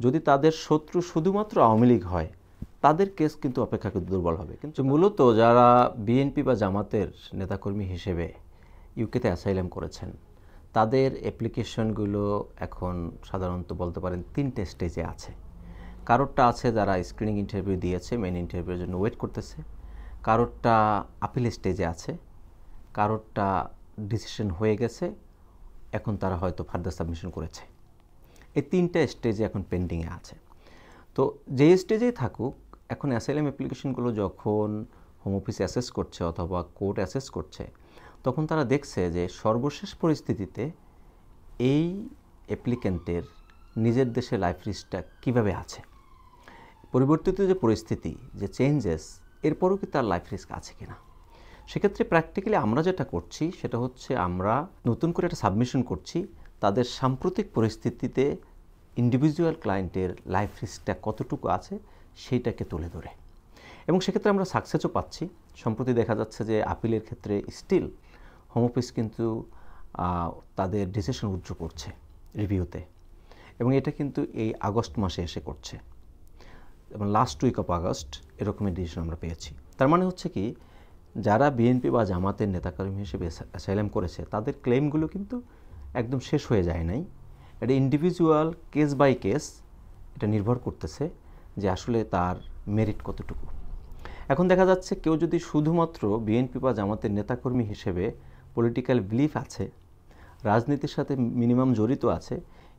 যদি তাদের শত্রু শুধুমাত্র আওয়ামী লীগ হয় তাদের কেস কিন্তু অপেক্ষাকৃত দুর্বল হবে। কিন্তু মূলত যারা বিএনপি বা জামাতের নেতাকর্মী হিসেবে ইউকেতে অ্যাসাইলাম করেছেন তাদের অ্যাপ্লিকেশনগুলো এখন সাধারণত বলতে পারেন 3টে স্টেজে আছে। কারোরটা আছে যারা স্ক্রিনিং ইন্টারভিউ দিয়েছে, মেইন ইন্টারভিউর জন্য ওয়েট করতেছে, কারোরটা আপিল স্টেজে আছে, কারোরটা ডিসিশন হয়ে গেছে, এখন তারা হয়তো ফার্দার সাবমিশন করেছে। এই 3টে স্টেজে এখন পেন্ডিংয়ে আছে। তো যে স্টেজেই থাকুক, এখন অ্যাসাইলাম অ্যাপ্লিকেশনগুলো যখন হোম অফিস অ্যাসেস করছে অথবা কোর্ট অ্যাসেস করছে, তখন তারা দেখছে যে সর্বশেষ পরিস্থিতিতে এই অ্যাপ্লিক্যান্টের নিজের দেশে লাইফ রিস্কটা কীভাবে আছে, পরিবর্তিত যে পরিস্থিতি, যে চেঞ্জেস, এরপরও কি তার লাইফ রিস্ক আছে কিনা। সেক্ষেত্রে প্র্যাকটিক্যালি আমরা যেটা করছি সেটা হচ্ছে আমরা নতুন করে একটা সাবমিশন করছি তাদের সাম্প্রতিক পরিস্থিতিতে ইন্ডিভিজুয়াল ক্লায়েন্টের লাইফ রিস্কটা কতটুকু আছে সেইটাকে তুলে ধরে, এবং সেক্ষেত্রে আমরা সাকসেসও পাচ্ছি। সম্প্রতি দেখা যাচ্ছে যে আপিলের ক্ষেত্রে স্টিল হোম অফিস কিন্তু তাদের ডিসিশন উইথড্র করছে রিভিউতে, এবং এটা কিন্তু এই আগস্ট মাসে এসে করছে, এবং লাস্ট উইক অফ আগস্ট এরকমের ডিসিশন আমরা পেয়েছি। তার মানে হচ্ছে কি, যারা বিএনপি বা জামাতের নেতাকর্মী হিসেবে অ্যাসাইলাম করেছে তাদের ক্লেমগুলো কিন্তু একদম শেষ হয়ে যায় নাই। এটা ইন্ডিভিজুয়াল কেস বাই কেস এটা নির্ভর করতেছে যে আসলে তার মেরিট কতটুকু। এখন দেখা যাচ্ছে কেউ যদি শুধুমাত্র বিএনপি বা জামাতের নেতাকর্মী হিসেবে পলিটিক্যাল বিলিফ আছে, রাজনীতির সাথে মিনিমাম জড়িত আছে,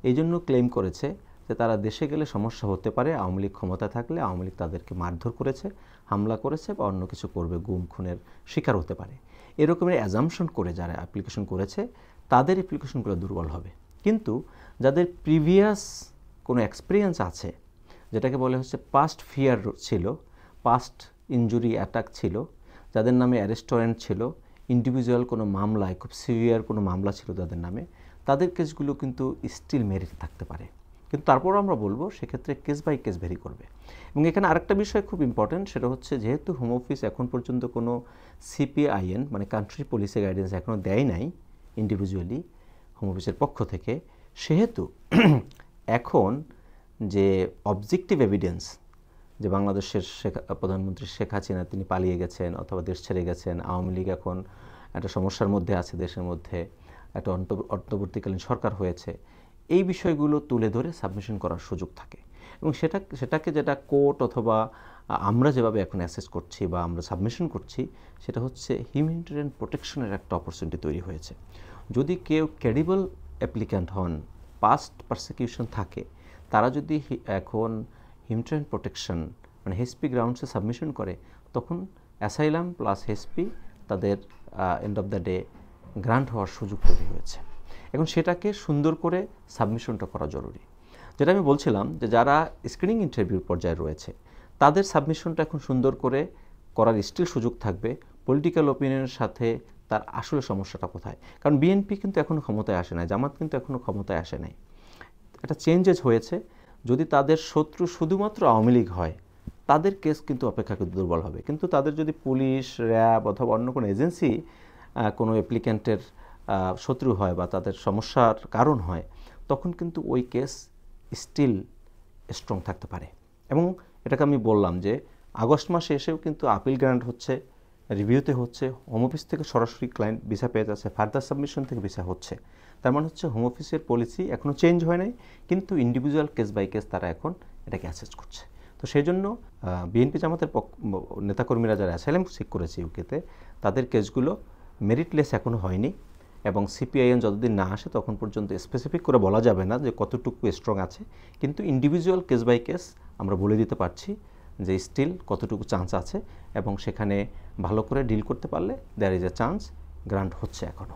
এই জন্য ক্লেম করেছে যে তারা দেশে গেলে সমস্যা হতে পারে, আওয়ামী লীগ ক্ষমতায় থাকলে আওয়ামী লীগ তাদেরকে মারধর করেছে, হামলা করেছে বা অন্য কিছু করবে, গুম খুনের শিকার হতে পারে, এরকমের অ্যাজাম্পশন করে যারা অ্যাপ্লিকেশন করেছে তাদের অ্যাপ্লিকেশনগুলো দুর্বল হবে। কিন্তু যাদের প্রিভিয়াস কোনো এক্সপিরিয়েন্স আছে, যেটাকে বলে হচ্ছে পাস্ট ফিয়ার ছিল, পাস্ট ইনজুরি অ্যাটাক ছিল, যাদের নামে অ্যারেস্ট ওয়ারেন্ট ছিল, ইন্ডিভিজুয়াল কোনো মামলায় খুব সিভিয়ার কোনো মামলা ছিল যাদের নামে, তাদের কেসগুলো কিন্তু স্টিল মেরিট থাকতে পারে। কিন্তু তারপরও আমরা বলবো সেক্ষেত্রে কেস বাই কেস ভেরি করবে। এবং এখানে আরেকটা বিষয় খুব ইম্পর্টেন্ট, সেটা হচ্ছে যেহেতু হোম অফিস এখন পর্যন্ত কোনো সিপিআইএন মানে কান্ট্রি পলিসি গাইডেন্স এখনও দেয় নাই ইন্ডিভিজুয়ালি হোম অফিসের পক্ষ থেকে, সেহেতু এখন যে অবজেক্টিভ এভিডেন্স যে বাংলাদেশের প্রধানমন্ত্রী শেখ হাসিনা তিনি পালিয়ে গেছেন অথবা দেশ ছেড়ে গেছেন, আওয়ামী লীগ এখন একটা সমস্যার মধ্যে আছে, দেশের মধ্যে একটা অন্তর্বর্তীকালীন সরকার হয়েছে, এই বিষয়গুলো তুলে ধরে সাবমিশন করার সুযোগ থাকে। এবং সেটাকে যেটা কোর্ট অথবা আমরা যেভাবে এখন অ্যাসেস করছি বা আমরা সাবমিশন করছি, সেটা হচ্ছে হিউম্যানিটেরিয়ান প্রোটেকশনের একটা অপরচুনিটি তৈরি হয়েছে। যদি কেউ ক্রেডিবল অ্যাপ্লিক্যান্ট হন, পাস্ট পারসিকিউশন থাকে, তারা যদি এখন হিউম্যানিটেরিয়ান প্রোটেকশন মানে হেসপি গ্রাউন্ডসে সাবমিশন করে, তখন অ্যাসাইলাম প্লাস হেসপি তাদের end of the day grant হওয়ার সুযোগ তৈরি হয়েছে। এখন সেটাকে সুন্দর করে সাবমিশনটা করা জরুরি। যেটা আমি বলছিলাম যে যারা স্ক্রিনিং ইন্টারভিউর পর্যায়ে রয়েছে তাদের সাবমিশনটা এখন সুন্দর করে করার স্টিল সুযোগ থাকবে, পলিটিক্যাল ওপিনিয়নের সাথে তার আসলে সমস্যাটা কোথায়। কারণ বিএনপি কিন্তু এখনও ক্ষমতায় আসে নাই, জামাত কিন্তু এখনও ক্ষমতায় আসে নাই, একটা চেঞ্জেস হয়েছে। যদি তাদের শত্রু শুধুমাত্র আওয়ামী লীগ হয় তাদের কেস কিন্তু অপেক্ষাকৃত দুর্বল হবে। কিন্তু তাদের যদি পুলিশ, র্যাব অথবা অন্য কোনো এজেন্সি কোনো অ্যাপ্লিক্যান্টের শত্রু হয় বা তাদের সমস্যার কারণ হয়, তখন কিন্তু ওই কেস স্টিল স্ট্রং থাকতে পারে। এবং এটাকে আমি বললাম যে আগস্ট মাসে এসেও কিন্তু আপিল গ্রান্ট হচ্ছে, রিভিউতে হচ্ছে, হোম অফিস থেকে সরাসরি ক্লায়েন্ট ভিসা পেয়ে যাচ্ছে, ফার্দার সাবমিশন থেকে ভিসা হচ্ছে। তার মানে হচ্ছে হোম অফিসের পলিসি এখনও চেঞ্জ হয় নাই, কিন্তু ইন্ডিভিজুয়াল কেস বাই কেস তারা এখন এটাকে অ্যাসেস করছে। তো সেই জন্য বিএনপি জামাতের নেতাকর্মীরা যারা অ্যাসাইলাম সিক করেছে ইউকেতে, তাদের কেসগুলো মেরিটলেস এখনও হয়নি, এবং সিপিআইএন যতদিন না আসে তখন পর্যন্ত স্পেসিফিক করে বলা যাবে না যে কতটুকু স্ট্রং আছে, কিন্তু ইন্ডিভিজুয়াল কেস বাই কেস আমরা বলে দিতে পারছি যে স্টিল কতটুকু চান্স আছে, এবং সেখানে ভালো করে ডিল করতে পারলে there is a chance grant হচ্ছে এখনও।